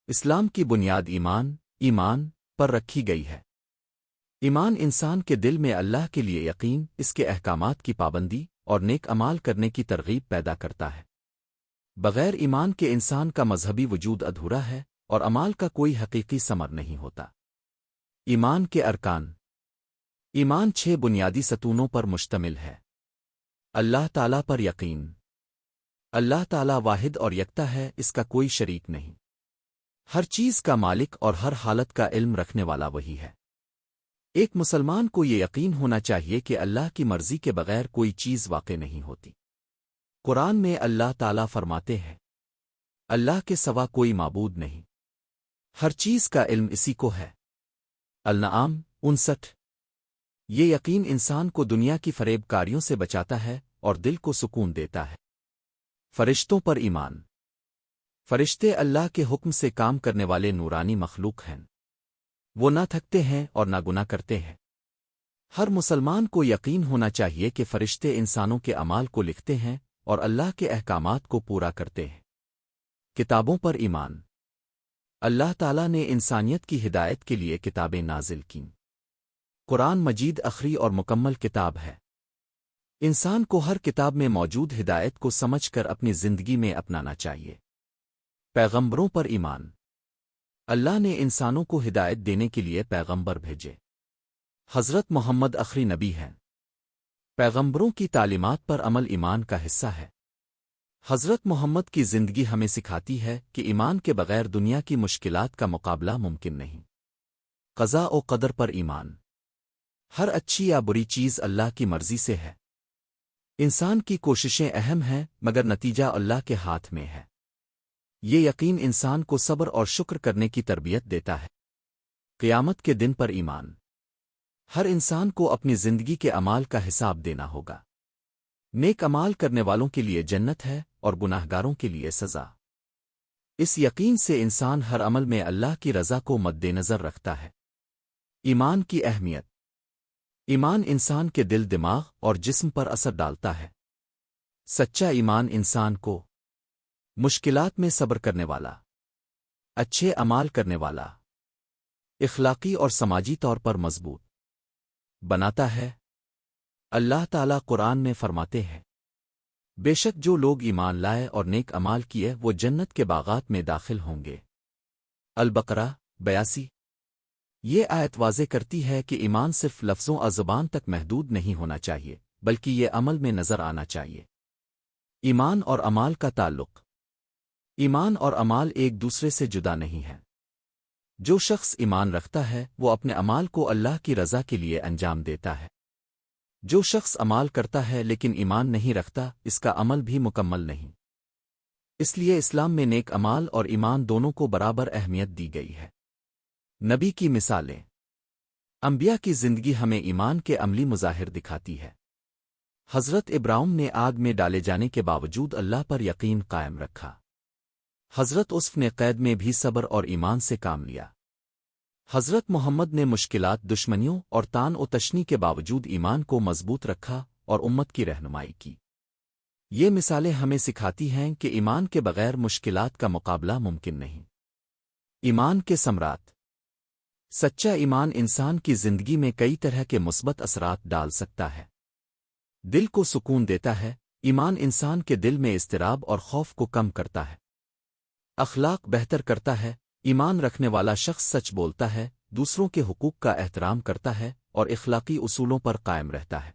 اسلام کی بنیاد ایمان پر رکھی گئی ہے۔ ایمان انسان کے دل میں اللہ کے لیے یقین، اس کے احکامات کی پابندی اور نیک اعمال کرنے کی ترغیب پیدا کرتا ہے۔ بغیر ایمان کے انسان کا مذہبی وجود ادھورا ہے اور اعمال کا کوئی حقیقی ثمر نہیں ہوتا۔ ایمان کے ارکان۔ ایمان 6 بنیادی ستونوں پر مشتمل ہے۔ اللہ تعالیٰ پر یقین۔ اللہ تعالیٰ واحد اور یکتا ہے، اس کا کوئی شریک نہیں۔ ہر چیز کا مالک اور ہر حالت کا علم رکھنے والا وہی ہے۔ ایک مسلمان کو یہ یقین ہونا چاہیے کہ اللہ کی مرضی کے بغیر کوئی چیز واقع نہیں ہوتی۔ قرآن میں اللہ تعالیٰ فرماتے ہیں، اللہ کے سوا کوئی معبود نہیں، ہر چیز کا علم اسی کو ہے۔ الانعام 59۔ یہ یقین انسان کو دنیا کی فریب کاریوں سے بچاتا ہے اور دل کو سکون دیتا ہے۔ فرشتوں پر ایمان۔ فرشتے اللہ کے حکم سے کام کرنے والے نورانی مخلوق ہیں۔ وہ نہ تھکتے ہیں اور نہ گناہ کرتے ہیں۔ ہر مسلمان کو یقین ہونا چاہیے کہ فرشتے انسانوں کے اعمال کو لکھتے ہیں اور اللہ کے احکامات کو پورا کرتے ہیں۔ کتابوں پر ایمان۔ اللہ تعالیٰ نے انسانیت کی ہدایت کے لیے کتابیں نازل کیں۔ قرآن مجید آخری اور مکمل کتاب ہے۔ انسان کو ہر کتاب میں موجود ہدایت کو سمجھ کر اپنی زندگی میں اپنانا چاہیے۔ پیغمبروں پر ایمان۔ اللہ نے انسانوں کو ہدایت دینے کے لیے پیغمبر بھیجے۔ حضرت محمد آخری نبی ہیں۔ پیغمبروں کی تعلیمات پر عمل ایمان کا حصہ ہے۔ حضرت محمد کی زندگی ہمیں سکھاتی ہے کہ ایمان کے بغیر دنیا کی مشکلات کا مقابلہ ممکن نہیں۔ قضاء و قدر پر ایمان۔ ہر اچھی یا بری چیز اللہ کی مرضی سے ہے۔ انسان کی کوششیں اہم ہیں مگر نتیجہ اللہ کے ہاتھ میں ہے۔ یہ یقین انسان کو صبر اور شکر کرنے کی تربیت دیتا ہے۔ قیامت کے دن پر ایمان۔ ہر انسان کو اپنی زندگی کے اعمال کا حساب دینا ہوگا۔ نیک اعمال کرنے والوں کے لیے جنت ہے اور گناہگاروں کے لیے سزا۔ اس یقین سے انسان ہر عمل میں اللہ کی رضا کو مد نظر رکھتا ہے۔ ایمان کی اہمیت۔ ایمان انسان کے دل، دماغ اور جسم پر اثر ڈالتا ہے۔ سچا ایمان انسان کو مشکلات میں صبر کرنے والا، اچھے اعمال کرنے والا، اخلاقی اور سماجی طور پر مضبوط بناتا ہے۔ اللہ تعالیٰ قرآن میں فرماتے ہیں، بے شک جو لوگ ایمان لائے اور نیک اعمال کیے وہ جنت کے باغات میں داخل ہوں گے۔ البقرہ 82۔ یہ آیت واضح کرتی ہے کہ ایمان صرف لفظوں اور زبان تک محدود نہیں ہونا چاہیے بلکہ یہ عمل میں نظر آنا چاہیے۔ ایمان اور اعمال کا تعلق۔ ایمان اور اعمال ایک دوسرے سے جدا نہیں ہیں۔ جو شخص ایمان رکھتا ہے وہ اپنے اعمال کو اللہ کی رضا کے لیے انجام دیتا ہے۔ جو شخص اعمال کرتا ہے لیکن ایمان نہیں رکھتا، اس کا عمل بھی مکمل نہیں۔ اس لیے اسلام میں نیک اعمال اور ایمان دونوں کو برابر اہمیت دی گئی ہے۔ نبی کی مثالیں۔ انبیاء کی زندگی ہمیں ایمان کے عملی مظاہر دکھاتی ہے۔ حضرت ابراہیم نے آگ میں ڈالے جانے کے باوجود اللہ پر یقین قائم رکھا۔ حضرت یوسف نے قید میں بھی صبر اور ایمان سے کام لیا۔ حضرت محمد نے مشکلات، دشمنیوں اور تان و تشنی کے باوجود ایمان کو مضبوط رکھا اور امت کی رہنمائی کی۔ یہ مثالیں ہمیں سکھاتی ہیں کہ ایمان کے بغیر مشکلات کا مقابلہ ممکن نہیں۔ ایمان کے ثمرات۔ سچا ایمان انسان کی زندگی میں کئی طرح کے مثبت اثرات ڈال سکتا ہے۔ دل کو سکون دیتا ہے۔ ایمان انسان کے دل میں اضطراب اور خوف کو کم کرتا ہے۔ اخلاق بہتر کرتا ہے۔ ایمان رکھنے والا شخص سچ بولتا ہے، دوسروں کے حقوق کا احترام کرتا ہے اور اخلاقی اصولوں پر قائم رہتا ہے۔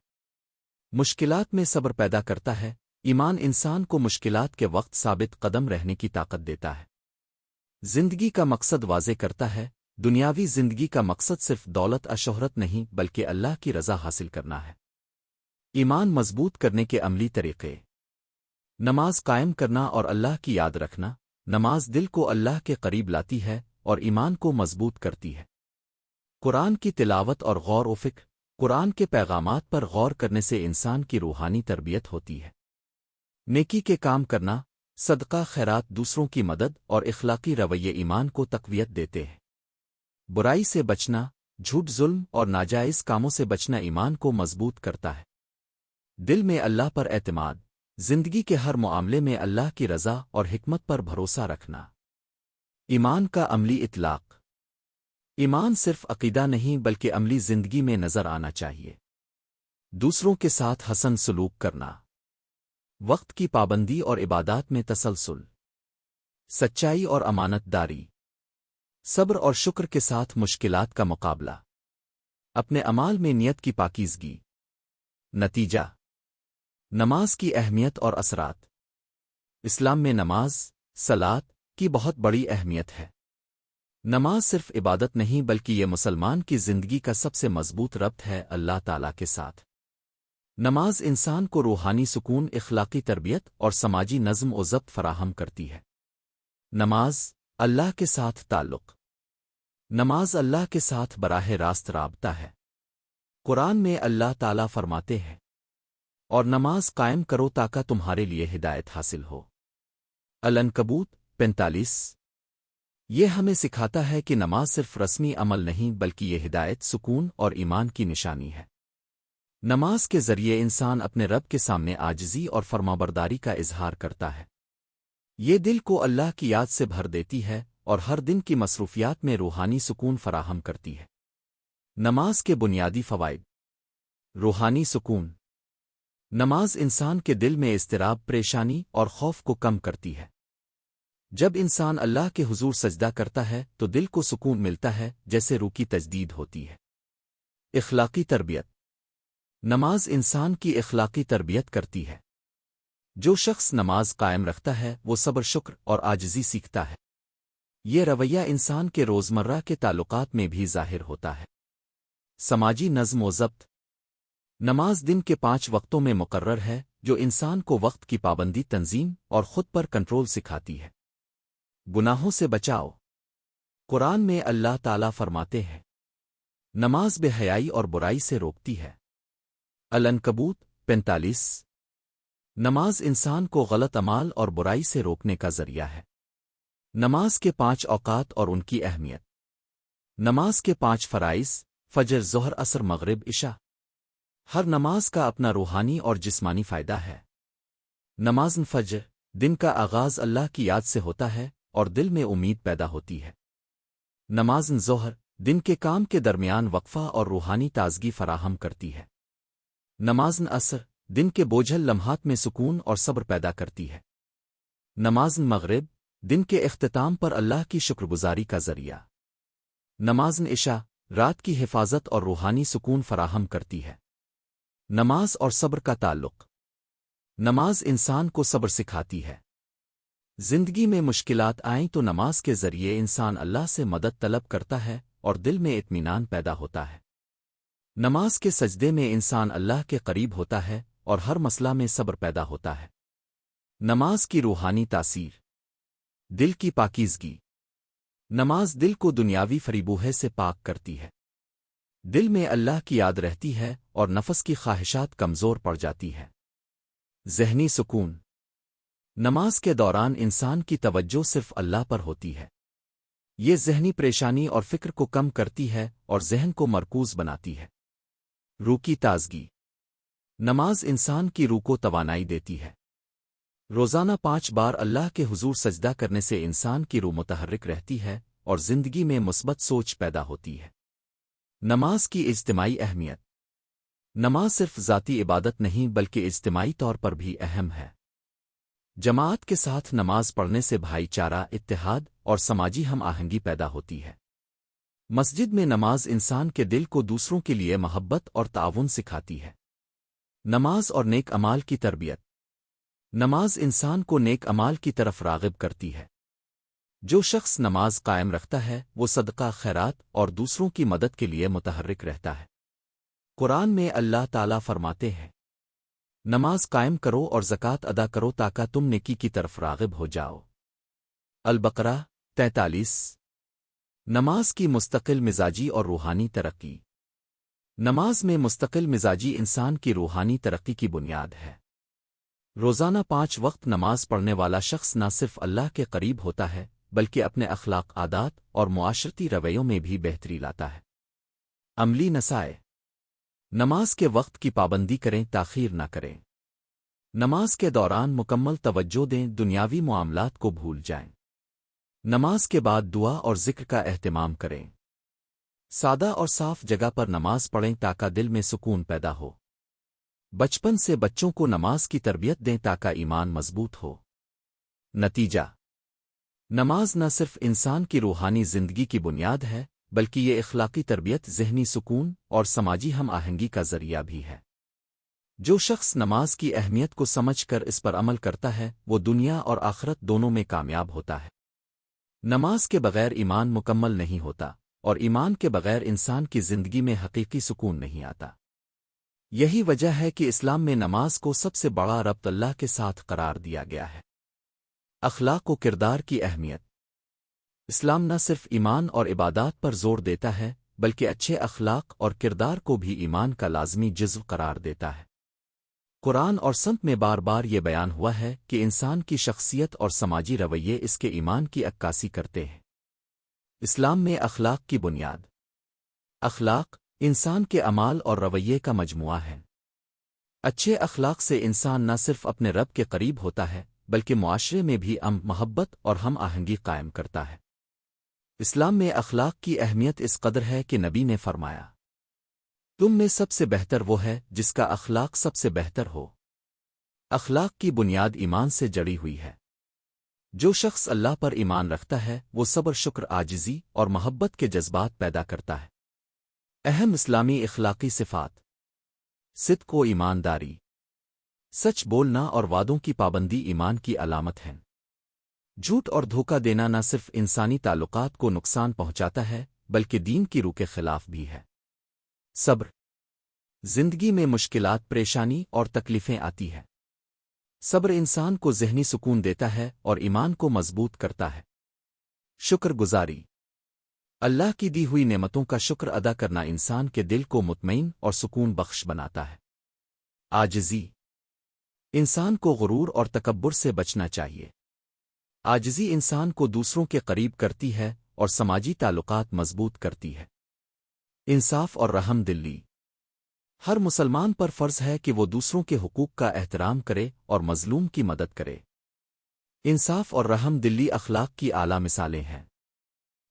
مشکلات میں صبر پیدا کرتا ہے۔ ایمان انسان کو مشکلات کے وقت ثابت قدم رہنے کی طاقت دیتا ہے۔ زندگی کا مقصد واضح کرتا ہے۔ دنیاوی زندگی کا مقصد صرف دولت اور شہرت نہیں بلکہ اللہ کی رضا حاصل کرنا ہے۔ ایمان مضبوط کرنے کے عملی طریقے۔ نماز قائم کرنا اور اللہ کی یاد رکھنا۔ نماز دل کو اللہ کے قریب لاتی ہے اور ایمان کو مضبوط کرتی ہے۔ قرآن کی تلاوت اور غور و فکر۔ قرآن کے پیغامات پر غور کرنے سے انسان کی روحانی تربیت ہوتی ہے۔ نیکی کے کام کرنا، صدقہ، خیرات، دوسروں کی مدد اور اخلاقی رویے ایمان کو تقویت دیتے ہیں۔ برائی سے بچنا، جھوٹ، ظلم اور ناجائز کاموں سے بچنا ایمان کو مضبوط کرتا ہے۔ دل میں اللہ پر اعتماد۔ زندگی کے ہر معاملے میں اللہ کی رضا اور حکمت پر بھروسہ رکھنا ایمان کا عملی اطلاق۔ ایمان صرف عقیدہ نہیں بلکہ عملی زندگی میں نظر آنا چاہیے۔ دوسروں کے ساتھ حسن سلوک کرنا، وقت کی پابندی اور عبادات میں تسلسل، سچائی اور امانت داری، صبر اور شکر کے ساتھ مشکلات کا مقابلہ، اپنے اعمال میں نیت کی پاکیزگی۔ نتیجہ: نماز کی اہمیت اور اثرات۔ اسلام میں نماز، صلاۃ، کی بہت بڑی اہمیت ہے۔ نماز صرف عبادت نہیں بلکہ یہ مسلمان کی زندگی کا سب سے مضبوط ربط ہے اللہ تعالیٰ کے ساتھ۔ نماز انسان کو روحانی سکون، اخلاقی تربیت اور سماجی نظم و ضبط فراہم کرتی ہے۔ نماز، اللہ کے ساتھ تعلق۔ نماز اللہ کے ساتھ براہ راست رابطہ ہے۔ قرآن میں اللہ تعالیٰ فرماتے ہیں، اور نماز قائم کرو تاکہ تمہارے لیے ہدایت حاصل ہو۔ العنکبوت 45۔ یہ ہمیں سکھاتا ہے کہ نماز صرف رسمی عمل نہیں بلکہ یہ ہدایت، سکون اور ایمان کی نشانی ہے۔ نماز کے ذریعے انسان اپنے رب کے سامنے عاجزی اور فرمانبرداری کا اظہار کرتا ہے۔ یہ دل کو اللہ کی یاد سے بھر دیتی ہے اور ہر دن کی مصروفیات میں روحانی سکون فراہم کرتی ہے۔ نماز کے بنیادی فوائد۔ روحانی سکون۔ نماز انسان کے دل میں اضطراب، پریشانی اور خوف کو کم کرتی ہے۔ جب انسان اللہ کے حضور سجدہ کرتا ہے تو دل کو سکون ملتا ہے، جیسے روح کی تجدید ہوتی ہے۔ اخلاقی تربیت۔ نماز انسان کی اخلاقی تربیت کرتی ہے۔ جو شخص نماز قائم رکھتا ہے وہ صبر، شکر اور عاجزی سیکھتا ہے۔ یہ رویہ انسان کے روزمرہ کے تعلقات میں بھی ظاہر ہوتا ہے۔ سماجی نظم و ضبط۔ نماز دن کے 5 وقتوں میں مقرر ہے، جو انسان کو وقت کی پابندی، تنظیم اور خود پر کنٹرول سکھاتی ہے۔ گناہوں سے بچاؤ۔ قرآن میں اللہ تعالیٰ فرماتے ہیں، نماز بے حیائی اور برائی سے روکتی ہے۔ العنکبوت 45۔ نماز انسان کو غلط اعمال اور برائی سے روکنے کا ذریعہ ہے۔ نماز کے 5 اوقات اور ان کی اہمیت۔ نماز کے 5 فرائض، فجر، ظہر، عصر، مغرب، عشاء۔ ہر نماز کا اپنا روحانی اور جسمانی فائدہ ہے۔ نماز فجر، دن کا آغاز اللہ کی یاد سے ہوتا ہے اور دل میں امید پیدا ہوتی ہے۔ نماز ظہر، دن کے کام کے درمیان وقفہ اور روحانی تازگی فراہم کرتی ہے۔ نماز عصر، دن کے بوجھل لمحات میں سکون اور صبر پیدا کرتی ہے۔ نماز مغرب، دن کے اختتام پر اللہ کی شکر گزاری کا ذریعہ۔ نماز عشاء، رات کی حفاظت اور روحانی سکون فراہم کرتی ہے۔ نماز اور صبر کا تعلق۔ نماز انسان کو صبر سکھاتی ہے۔ زندگی میں مشکلات آئیں تو نماز کے ذریعے انسان اللہ سے مدد طلب کرتا ہے اور دل میں اطمینان پیدا ہوتا ہے۔ نماز کے سجدے میں انسان اللہ کے قریب ہوتا ہے اور ہر مسئلہ میں صبر پیدا ہوتا ہے۔ نماز کی روحانی تاثیر۔ دل کی پاکیزگی۔ نماز دل کو دنیاوی فریبوہے سے پاک کرتی ہے۔ دل میں اللہ کی یاد رہتی ہے اور نفس کی خواہشات کمزور پڑ جاتی ہے۔ ذہنی سکون۔ نماز کے دوران انسان کی توجہ صرف اللہ پر ہوتی ہے۔ یہ ذہنی پریشانی اور فکر کو کم کرتی ہے اور ذہن کو مرکوز بناتی ہے۔ روح کی تازگی۔ نماز انسان کی روح کو توانائی دیتی ہے۔ روزانہ 5 بار اللہ کے حضور سجدہ کرنے سے انسان کی روح متحرک رہتی ہے اور زندگی میں مثبت سوچ پیدا ہوتی ہے۔ نماز کی اجتماعی اہمیت۔ نماز صرف ذاتی عبادت نہیں بلکہ اجتماعی طور پر بھی اہم ہے۔ جماعت کے ساتھ نماز پڑھنے سے بھائی چارہ، اتحاد اور سماجی ہم آہنگی پیدا ہوتی ہے۔ مسجد میں نماز انسان کے دل کو دوسروں کے لیے محبت اور تعاون سکھاتی ہے۔ نماز اور نیک اعمال کی تربیت۔ نماز انسان کو نیک اعمال کی طرف راغب کرتی ہے۔ جو شخص نماز قائم رکھتا ہے وہ صدقہ، خیرات اور دوسروں کی مدد کے لیے متحرک رہتا ہے۔ قرآن میں اللہ تعالیٰ فرماتے ہیں، نماز قائم کرو اور زکوٰۃ ادا کرو تاکہ تم نیکی کی طرف راغب ہو جاؤ۔ البقرہ 43۔ نماز کی مستقل مزاجی اور روحانی ترقی۔ نماز میں مستقل مزاجی انسان کی روحانی ترقی کی بنیاد ہے۔ روزانہ 5 وقت نماز پڑھنے والا شخص نہ صرف اللہ کے قریب ہوتا ہے بلکہ اپنے اخلاق، عادات اور معاشرتی رویوں میں بھی بہتری لاتا ہے۔ عملی نصائح۔ نماز کے وقت کی پابندی کریں، تاخیر نہ کریں۔ نماز کے دوران مکمل توجہ دیں، دنیاوی معاملات کو بھول جائیں۔ نماز کے بعد دعا اور ذکر کا اہتمام کریں۔ سادہ اور صاف جگہ پر نماز پڑھیں تاکہ دل میں سکون پیدا ہو۔ بچپن سے بچوں کو نماز کی تربیت دیں تاکہ ایمان مضبوط ہو۔ نتیجہ: نماز نہ صرف انسان کی روحانی زندگی کی بنیاد ہے بلکہ یہ اخلاقی تربیت، ذہنی سکون اور سماجی ہم آہنگی کا ذریعہ بھی ہے۔ جو شخص نماز کی اہمیت کو سمجھ کر اس پر عمل کرتا ہے وہ دنیا اور آخرت دونوں میں کامیاب ہوتا ہے۔ نماز کے بغیر ایمان مکمل نہیں ہوتا اور ایمان کے بغیر انسان کی زندگی میں حقیقی سکون نہیں آتا۔ یہی وجہ ہے کہ اسلام میں نماز کو سب سے بڑا ربط اللہ کے ساتھ قرار دیا گیا ہے۔ اخلاق و کردار کی اہمیت: اسلام نہ صرف ایمان اور عبادات پر زور دیتا ہے بلکہ اچھے اخلاق اور کردار کو بھی ایمان کا لازمی جزو قرار دیتا ہے۔ قرآن اور سنت میں بار بار یہ بیان ہوا ہے کہ انسان کی شخصیت اور سماجی رویے اس کے ایمان کی عکاسی کرتے ہیں۔ اسلام میں اخلاق کی بنیاد: اخلاق انسان کے اعمال اور رویے کا مجموعہ ہے۔ اچھے اخلاق سے انسان نہ صرف اپنے رب کے قریب ہوتا ہے بلکہ معاشرے میں بھی محبت اور ہم آہنگی قائم کرتا ہے۔ اسلام میں اخلاق کی اہمیت اس قدر ہے کہ نبی نے فرمایا، تم میں سب سے بہتر وہ ہے جس کا اخلاق سب سے بہتر ہو۔ اخلاق کی بنیاد ایمان سے جڑی ہوئی ہے۔ جو شخص اللہ پر ایمان رکھتا ہے وہ صبر، شکر، عاجزی اور محبت کے جذبات پیدا کرتا ہے۔ اہم اسلامی اخلاقی صفات: صدق و ایمانداری، سچ بولنا اور وعدوں کی پابندی ایمان کی علامت ہے۔ جھوٹ اور دھوکہ دینا نہ صرف انسانی تعلقات کو نقصان پہنچاتا ہے بلکہ دین کی روح کے خلاف بھی ہے۔ صبر، زندگی میں مشکلات، پریشانی اور تکلیفیں آتی ہیں۔ صبر انسان کو ذہنی سکون دیتا ہے اور ایمان کو مضبوط کرتا ہے۔ شکر گزاری، اللہ کی دی ہوئی نعمتوں کا شکر ادا کرنا انسان کے دل کو مطمئن اور سکون بخش بناتا ہے۔ عاجزی، انسان کو غرور اور تکبر سے بچنا چاہیے۔ عاجزی انسان کو دوسروں کے قریب کرتی ہے اور سماجی تعلقات مضبوط کرتی ہے۔ انصاف اور رحم دلی، ہر مسلمان پر فرض ہے کہ وہ دوسروں کے حقوق کا احترام کرے اور مظلوم کی مدد کرے۔ انصاف اور رحم دلی اخلاق کی اعلیٰ مثالیں ہیں۔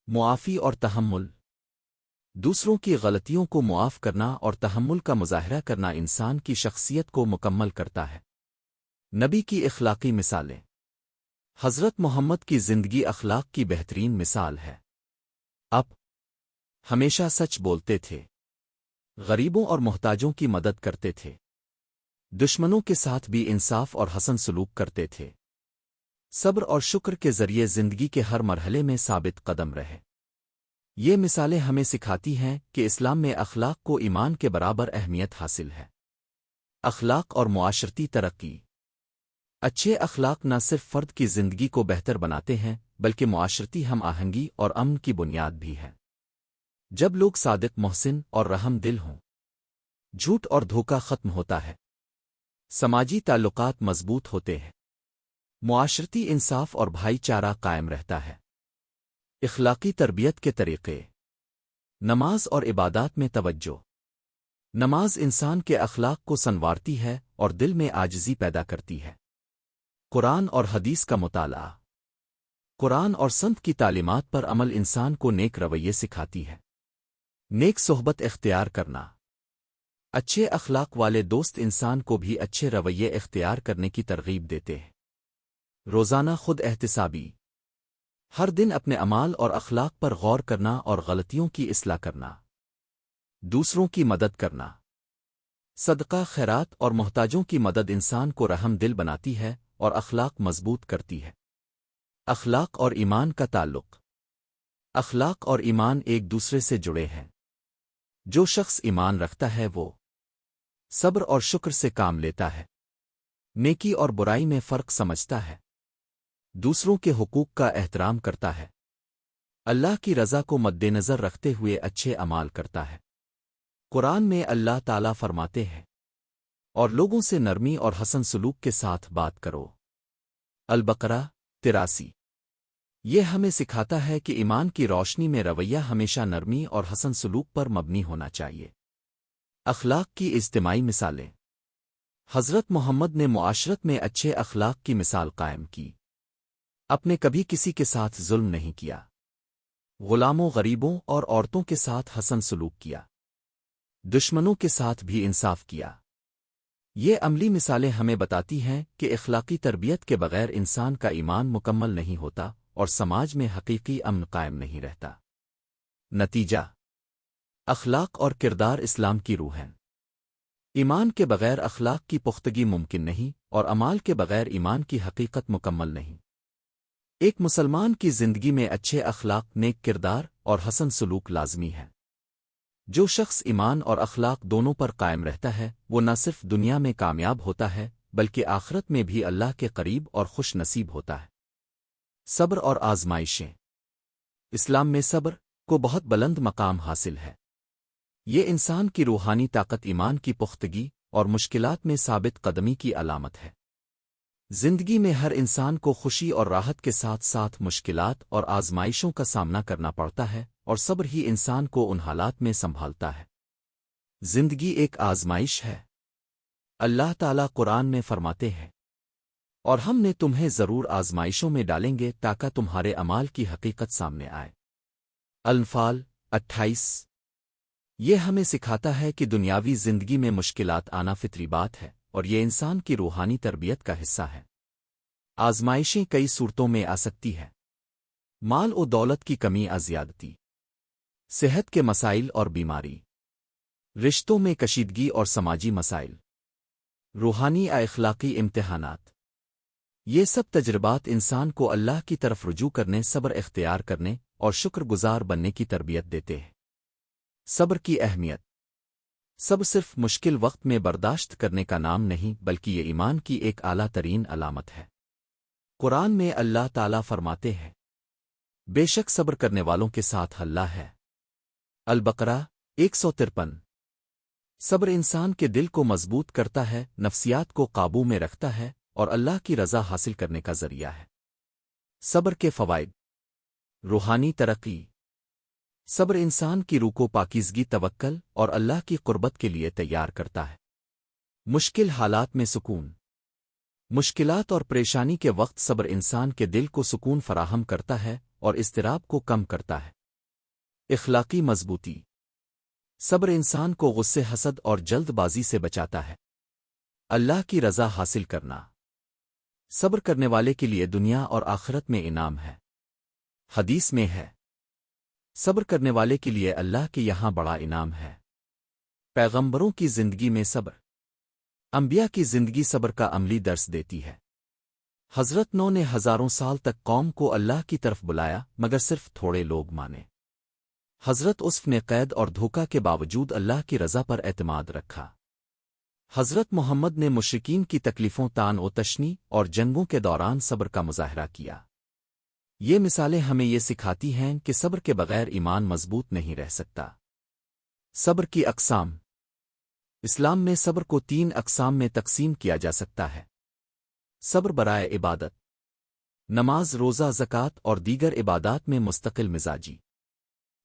معافی اور تحمل، دوسروں کی غلطیوں کو معاف کرنا اور تحمل کا مظاہرہ کرنا انسان کی شخصیت کو مکمل کرتا ہے۔ نبی کی اخلاقی مثالیں: حضرت محمد کی زندگی اخلاق کی بہترین مثال ہے۔ آپ ہمیشہ سچ بولتے تھے، غریبوں اور محتاجوں کی مدد کرتے تھے، دشمنوں کے ساتھ بھی انصاف اور حسن سلوک کرتے تھے۔ صبر اور شکر کے ذریعے زندگی کے ہر مرحلے میں ثابت قدم رہے۔ یہ مثالیں ہمیں سکھاتی ہیں کہ اسلام میں اخلاق کو ایمان کے برابر اہمیت حاصل ہے۔ اخلاق اور معاشرتی ترقی: اچھے اخلاق نہ صرف فرد کی زندگی کو بہتر بناتے ہیں بلکہ معاشرتی ہم آہنگی اور امن کی بنیاد بھی ہے۔ جب لوگ صادق، محسن اور رحم دل ہوں، جھوٹ اور دھوکہ ختم ہوتا ہے، سماجی تعلقات مضبوط ہوتے ہیں، معاشرتی انصاف اور بھائی چارہ قائم رہتا ہے۔ اخلاقی تربیت کے طریقے: نماز اور عبادات میں توجہ، نماز انسان کے اخلاق کو سنوارتی ہے اور دل میں عاجزی پیدا کرتی ہے۔ قرآن اور حدیث کا مطالعہ، قرآن اور سنت کی تعلیمات پر عمل انسان کو نیک رویے سکھاتی ہے۔ نیک صحبت اختیار کرنا، اچھے اخلاق والے دوست انسان کو بھی اچھے رویے اختیار کرنے کی ترغیب دیتے ہیں۔ روزانہ خود احتسابی، ہر دن اپنے اعمال اور اخلاق پر غور کرنا اور غلطیوں کی اصلاح کرنا۔ دوسروں کی مدد کرنا، صدقہ، خیرات اور محتاجوں کی مدد انسان کو رحم دل بناتی ہے اور اخلاق مضبوط کرتی ہے۔ اخلاق اور ایمان کا تعلق: اخلاق اور ایمان ایک دوسرے سے جڑے ہیں۔ جو شخص ایمان رکھتا ہے وہ صبر اور شکر سے کام لیتا ہے، نیکی اور برائی میں فرق سمجھتا ہے، دوسروں کے حقوق کا احترام کرتا ہے، اللہ کی رضا کو مد نظر رکھتے ہوئے اچھے اعمال کرتا ہے۔ قرآن میں اللہ تعالیٰ فرماتے ہیں، اور لوگوں سے نرمی اور حسن سلوک کے ساتھ بات کرو۔ البقرہ 83۔ یہ ہمیں سکھاتا ہے کہ ایمان کی روشنی میں رویہ ہمیشہ نرمی اور حسن سلوک پر مبنی ہونا چاہیے۔ اخلاق کی اجتماعی مثالیں: حضرت محمد نے معاشرت میں اچھے اخلاق کی مثال قائم کی۔ اپنے کبھی کسی کے ساتھ ظلم نہیں کیا، غلاموں غریبوں اور عورتوں کے ساتھ حسن سلوک کیا، دشمنوں کے ساتھ بھی انصاف کیا۔ یہ عملی مثالیں ہمیں بتاتی ہیں کہ اخلاقی تربیت کے بغیر انسان کا ایمان مکمل نہیں ہوتا اور سماج میں حقیقی امن قائم نہیں رہتا۔ نتیجہ: اخلاق اور کردار اسلام کی روح ہیں۔ ایمان کے بغیر اخلاق کی پختگی ممکن نہیں اور اعمال کے بغیر ایمان کی حقیقت مکمل نہیں۔ ایک مسلمان کی زندگی میں اچھے اخلاق، نیک کردار اور حسن سلوک لازمی ہے۔ جو شخص ایمان اور اخلاق دونوں پر قائم رہتا ہے وہ نہ صرف دنیا میں کامیاب ہوتا ہے بلکہ آخرت میں بھی اللہ کے قریب اور خوش نصیب ہوتا ہے۔ صبر اور آزمائشیں۔ اسلام میں صبر کو بہت بلند مقام حاصل ہے۔ یہ انسان کی روحانی طاقت، ایمان کی پختگی اور مشکلات میں ثابت قدمی کی علامت ہے۔ زندگی میں ہر انسان کو خوشی اور راحت کے ساتھ ساتھ مشکلات اور آزمائشوں کا سامنا کرنا پڑتا ہے، اور صبر ہی انسان کو ان حالات میں سنبھالتا ہے۔ زندگی ایک آزمائش ہے۔ اللہ تعالیٰ قرآن میں فرماتے ہیں، اور ہم نے تمہیں ضرور آزمائشوں میں ڈالیں گے تاکہ تمہارے اعمال کی حقیقت سامنے آئے۔ الانفال 28۔ یہ ہمیں سکھاتا ہے کہ دنیاوی زندگی میں مشکلات آنا فطری بات ہے اور یہ انسان کی روحانی تربیت کا حصہ ہے۔ آزمائشیں کئی صورتوں میں آ سکتی ہیں۔ مال و دولت کی کمی یا زیادتی، صحت کے مسائل اور بیماری، رشتوں میں کشیدگی اور سماجی مسائل، روحانی یا اخلاقی امتحانات۔ یہ سب تجربات انسان کو اللہ کی طرف رجوع کرنے، صبر اختیار کرنے اور شکر گزار بننے کی تربیت دیتے ہیں۔ صبر کی اہمیت۔ صبر صرف مشکل وقت میں برداشت کرنے کا نام نہیں بلکہ یہ ایمان کی ایک اعلیٰ ترین علامت ہے۔ قرآن میں اللہ تعالیٰ فرماتے ہیں، بے شک صبر کرنے والوں کے ساتھ اللہ ہے۔ البقرہ 153۔ صبر انسان کے دل کو مضبوط کرتا ہے، نفسیات کو قابو میں رکھتا ہے اور اللہ کی رضا حاصل کرنے کا ذریعہ ہے۔ صبر کے فوائد۔ روحانی ترقی۔ صبر انسان کی روح کو پاکیزگی، توکل اور اللہ کی قربت کے لیے تیار کرتا ہے۔ مشکل حالات میں سکون۔ مشکلات اور پریشانی کے وقت صبر انسان کے دل کو سکون فراہم کرتا ہے اور اضطراب کو کم کرتا ہے۔ اخلاقی مضبوطی۔ صبر انسان کو غصے، حسد اور جلد بازی سے بچاتا ہے۔ اللہ کی رضا حاصل کرنا۔ صبر کرنے والے کے لیے دنیا اور آخرت میں انعام ہے۔ حدیث میں ہے، صبر کرنے والے کے لیے اللہ کے یہاں بڑا انعام ہے۔ پیغمبروں کی زندگی میں صبر۔ انبیاء کی زندگی صبر کا عملی درس دیتی ہے۔ حضرت نوح نے ہزاروں سال تک قوم کو اللہ کی طرف بلایا مگر صرف تھوڑے لوگ مانے۔ حضرت یوسف نے قید اور دھوکہ کے باوجود اللہ کی رضا پر اعتماد رکھا۔ حضرت محمد نے مشرکین کی تکلیفوں، تان و تشنی اور جنگوں کے دوران صبر کا مظاہرہ کیا۔ یہ مثالیں ہمیں یہ سکھاتی ہیں کہ صبر کے بغیر ایمان مضبوط نہیں رہ سکتا۔ صبر کی اقسام۔ اسلام میں صبر کو 3 اقسام میں تقسیم کیا جا سکتا ہے۔ صبر برائے عبادت، نماز، روزہ، زکوٰۃ اور دیگر عبادات میں مستقل مزاجی۔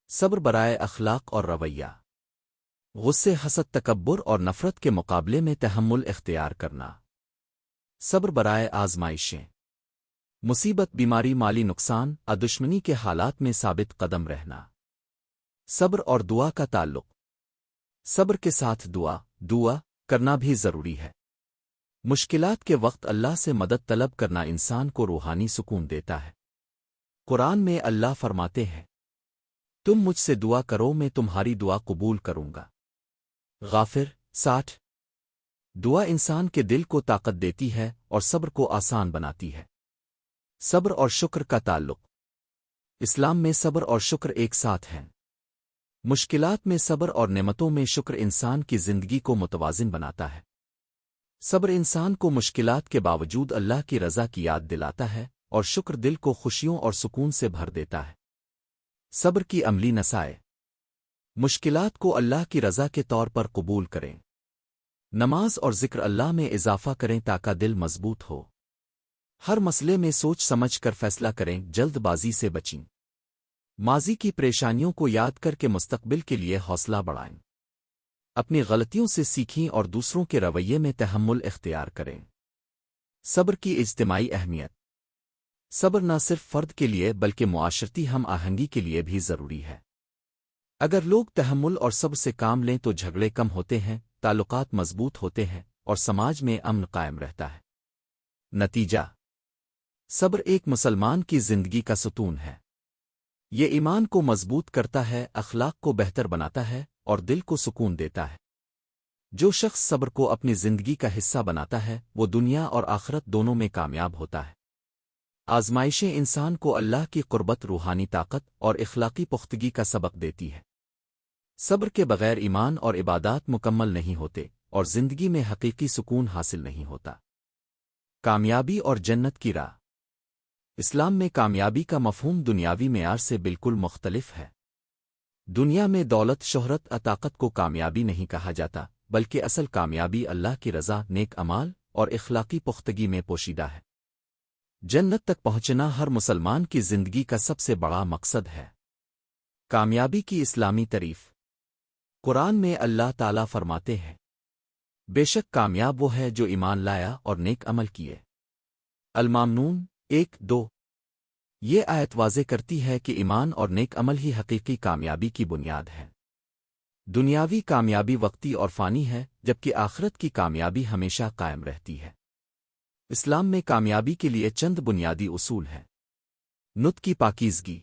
صبر برائے اخلاق اور رویہ، غصے، حسد، تکبر اور نفرت کے مقابلے میں تحمل اختیار کرنا۔ صبر برائے آزمائشیں، مصیبت، بیماری، مالی نقصان اور دشمنی کے حالات میں ثابت قدم رہنا۔ صبر اور دعا کا تعلق۔ صبر کے ساتھ دعا کرنا بھی ضروری ہے۔ مشکلات کے وقت اللہ سے مدد طلب کرنا انسان کو روحانی سکون دیتا ہے۔ قرآن میں اللہ فرماتے ہیں، تم مجھ سے دعا کرو، میں تمہاری دعا قبول کروں گا۔ غافر 60۔ دعا انسان کے دل کو طاقت دیتی ہے اور صبر کو آسان بناتی ہے۔ صبر اور شکر کا تعلق۔ اسلام میں صبر اور شکر ایک ساتھ ہیں۔ مشکلات میں صبر اور نعمتوں میں شکر انسان کی زندگی کو متوازن بناتا ہے۔ صبر انسان کو مشکلات کے باوجود اللہ کی رضا کی یاد دلاتا ہے اور شکر دل کو خوشیوں اور سکون سے بھر دیتا ہے۔ صبر کی عملی نصائح۔ مشکلات کو اللہ کی رضا کے طور پر قبول کریں۔ نماز اور ذکر اللہ میں اضافہ کریں تاکہ دل مضبوط ہو۔ ہر مسئلے میں سوچ سمجھ کر فیصلہ کریں، جلد بازی سے بچیں۔ ماضی کی پریشانیوں کو یاد کر کے مستقبل کے لیے حوصلہ بڑھائیں۔ اپنی غلطیوں سے سیکھیں اور دوسروں کے رویے میں تحمل اختیار کریں۔ صبر کی اجتماعی اہمیت۔ صبر نہ صرف فرد کے لیے بلکہ معاشرتی ہم آہنگی کے لیے بھی ضروری ہے۔ اگر لوگ تحمل اور صبر سے کام لیں تو جھگڑے کم ہوتے ہیں، تعلقات مضبوط ہوتے ہیں اور سماج میں امن قائم رہتا ہے۔ نتیجہ: صبر ایک مسلمان کی زندگی کا ستون ہے۔ یہ ایمان کو مضبوط کرتا ہے، اخلاق کو بہتر بناتا ہے اور دل کو سکون دیتا ہے۔ جو شخص صبر کو اپنی زندگی کا حصہ بناتا ہے وہ دنیا اور آخرت دونوں میں کامیاب ہوتا ہے۔ آزمائشیں انسان کو اللہ کی قربت، روحانی طاقت اور اخلاقی پختگی کا سبق دیتی ہے۔ صبر کے بغیر ایمان اور عبادات مکمل نہیں ہوتے اور زندگی میں حقیقی سکون حاصل نہیں ہوتا۔ کامیابی اور جنت کی راہ۔ اسلام میں کامیابی کا مفہوم دنیاوی معیار سے بالکل مختلف ہے۔ دنیا میں دولت، شہرت، طاقت کو کامیابی نہیں کہا جاتا، بلکہ اصل کامیابی اللہ کی رضا، نیک اعمال اور اخلاقی پختگی میں پوشیدہ ہے۔ جنت تک پہنچنا ہر مسلمان کی زندگی کا سب سے بڑا مقصد ہے۔ کامیابی کی اسلامی تعریف۔ قرآن میں اللہ تعالیٰ فرماتے ہیں، بے شک کامیاب وہ ہے جو ایمان لایا اور نیک عمل کیے۔ المامنون 1-2۔ یہ آیت واضح کرتی ہے کہ ایمان اور نیک عمل ہی حقیقی کامیابی کی بنیاد ہے۔ دنیاوی کامیابی وقتی اور فانی ہے، جبکہ آخرت کی کامیابی ہمیشہ قائم رہتی ہے۔ اسلام میں کامیابی کے لیے چند بنیادی اصول ہیں۔ نت کی پاکیزگی۔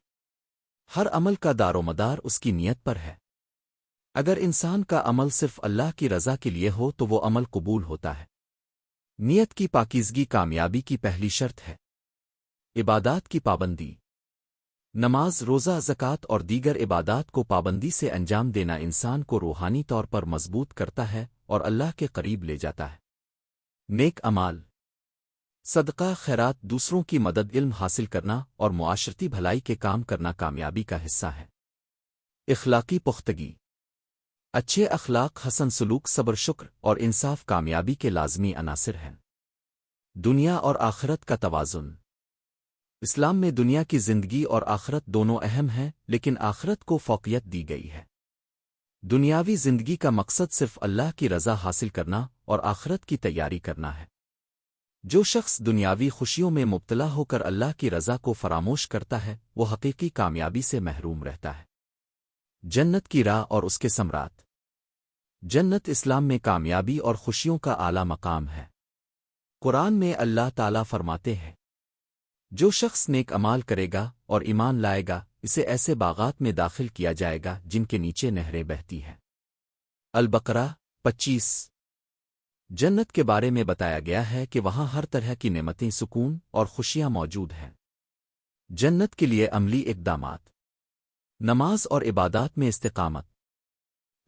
ہر عمل کا دار و مدار اس کی نیت پر ہے۔ اگر انسان کا عمل صرف اللہ کی رضا کے لیے ہو تو وہ عمل قبول ہوتا ہے۔ نیت کی پاکیزگی کامیابی کی پہلی شرط ہے۔ عبادات کی پابندی۔ نماز، روزہ، زکوٰۃ اور دیگر عبادات کو پابندی سے انجام دینا انسان کو روحانی طور پر مضبوط کرتا ہے اور اللہ کے قریب لے جاتا ہے۔ نیک اعمال۔ صدقہ، خیرات، دوسروں کی مدد، علم حاصل کرنا اور معاشرتی بھلائی کے کام کرنا کامیابی کا حصہ ہے۔ اخلاقی پختگی۔ اچھے اخلاق، حسن سلوک، صبر، شکر اور انصاف کامیابی کے لازمی عناصر ہیں۔ دنیا اور آخرت کا توازن۔ اسلام میں دنیا کی زندگی اور آخرت دونوں اہم ہیں، لیکن آخرت کو فوقیت دی گئی ہے۔ دنیاوی زندگی کا مقصد صرف اللہ کی رضا حاصل کرنا اور آخرت کی تیاری کرنا ہے۔ جو شخص دنیاوی خوشیوں میں مبتلا ہو کر اللہ کی رضا کو فراموش کرتا ہے وہ حقیقی کامیابی سے محروم رہتا ہے۔ جنت کی راہ اور اس کے ثمرات۔ جنت اسلام میں کامیابی اور خوشیوں کا اعلیٰ مقام ہے۔ قرآن میں اللہ تعالیٰ فرماتے ہیں، جو شخص نیک اعمال کرے گا اور ایمان لائے گا اسے ایسے باغات میں داخل کیا جائے گا جن کے نیچے نہریں بہتی ہیں۔ البقرہ 25۔ جنت کے بارے میں بتایا گیا ہے کہ وہاں ہر طرح کی نعمتیں، سکون اور خوشیاں موجود ہیں۔ جنت کے لیے عملی اقدامات۔ نماز اور عبادات میں استقامت۔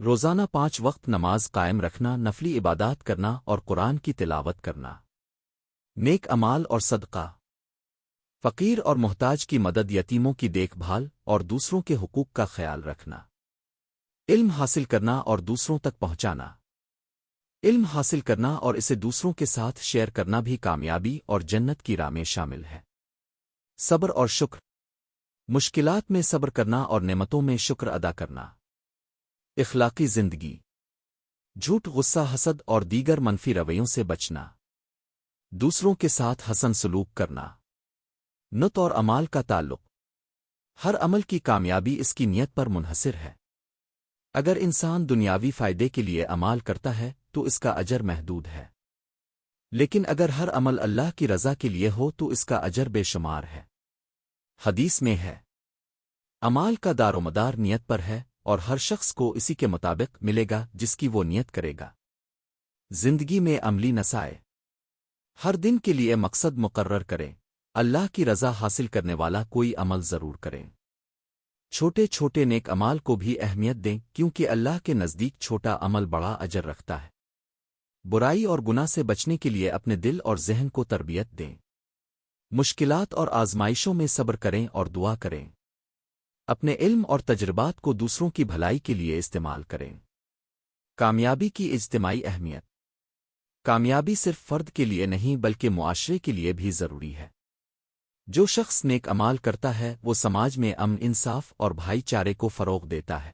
روزانہ 5 وقت نماز قائم رکھنا، نفلی عبادات کرنا اور قرآن کی تلاوت کرنا۔ نیک اعمال اور صدقہ۔ فقیر اور محتاج کی مدد، یتیموں کی دیکھ بھال اور دوسروں کے حقوق کا خیال رکھنا۔ علم حاصل کرنا اور دوسروں تک پہنچانا۔ علم حاصل کرنا اور اسے دوسروں کے ساتھ شیئر کرنا بھی کامیابی اور جنت کی راہ میں شامل ہے۔ صبر اور شکر۔ مشکلات میں صبر کرنا اور نعمتوں میں شکر ادا کرنا۔ اخلاقی زندگی۔ جھوٹ، غصہ، حسد اور دیگر منفی رویوں سے بچنا۔ دوسروں کے ساتھ حسن سلوک کرنا۔ نت اور اعمال کا تعلق۔ ہر عمل کی کامیابی اس کی نیت پر منحصر ہے۔ اگر انسان دنیاوی فائدے کے لیے اعمال کرتا ہے تو اس کا اجر محدود ہے، لیکن اگر ہر عمل اللہ کی رضا کے لیے ہو تو اس کا اجر بے شمار ہے۔ حدیث میں ہے، اعمال کا دار و مدار نیت پر ہے اور ہر شخص کو اسی کے مطابق ملے گا جس کی وہ نیت کرے گا۔ زندگی میں عملی نصائح۔ ہر دن کے لیے مقصد مقرر کریں۔ اللہ کی رضا حاصل کرنے والا کوئی عمل ضرور کریں۔ چھوٹے چھوٹے نیک اعمال کو بھی اہمیت دیں کیونکہ اللہ کے نزدیک چھوٹا عمل بڑا اجر رکھتا ہے۔ برائی اور گناہ سے بچنے کے لیے اپنے دل اور ذہن کو تربیت دیں۔ مشکلات اور آزمائشوں میں صبر کریں اور دعا کریں۔ اپنے علم اور تجربات کو دوسروں کی بھلائی کے لیے استعمال کریں۔ کامیابی کی اجتماعی اہمیت۔ کامیابی صرف فرد کے لیے نہیں بلکہ معاشرے کے لیے بھی ضروری ہے۔ جو شخص نیک اعمال کرتا ہے وہ سماج میں امن، انصاف اور بھائی چارے کو فروغ دیتا ہے۔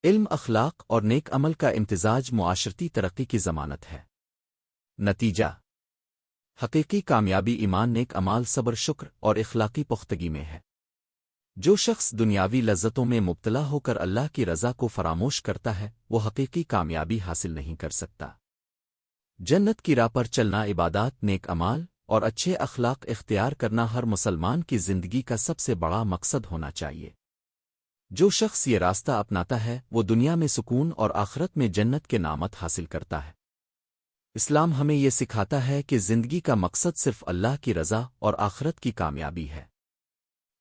علم، اخلاق اور نیک عمل کا امتزاج معاشرتی ترقی کی ضمانت ہے۔ نتیجہ: حقیقی کامیابی ایمان نیک امال صبر شکر اور اخلاقی پختگی میں ہے۔ جو شخص دنیاوی لذتوں میں مبتلا ہو کر اللہ کی رضا کو فراموش کرتا ہے وہ حقیقی کامیابی حاصل نہیں کر سکتا۔ جنت کی راہ پر چلنا، عبادات، نیک امال اور اچھے اخلاق اختیار کرنا ہر مسلمان کی زندگی کا سب سے بڑا مقصد ہونا چاہیے۔ جو شخص یہ راستہ اپناتا ہے وہ دنیا میں سکون اور آخرت میں جنت کے نعمت حاصل کرتا ہے۔ اسلام ہمیں یہ سکھاتا ہے کہ زندگی کا مقصد صرف اللہ کی رضا اور آخرت کی کامیابی ہے۔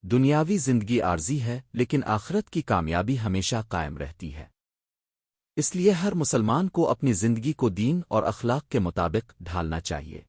دنیاوی زندگی عارضی ہے لیکن آخرت کی کامیابی ہمیشہ قائم رہتی ہے۔ اس لیے ہر مسلمان کو اپنی زندگی کو دین اور اخلاق کے مطابق ڈھالنا چاہیے۔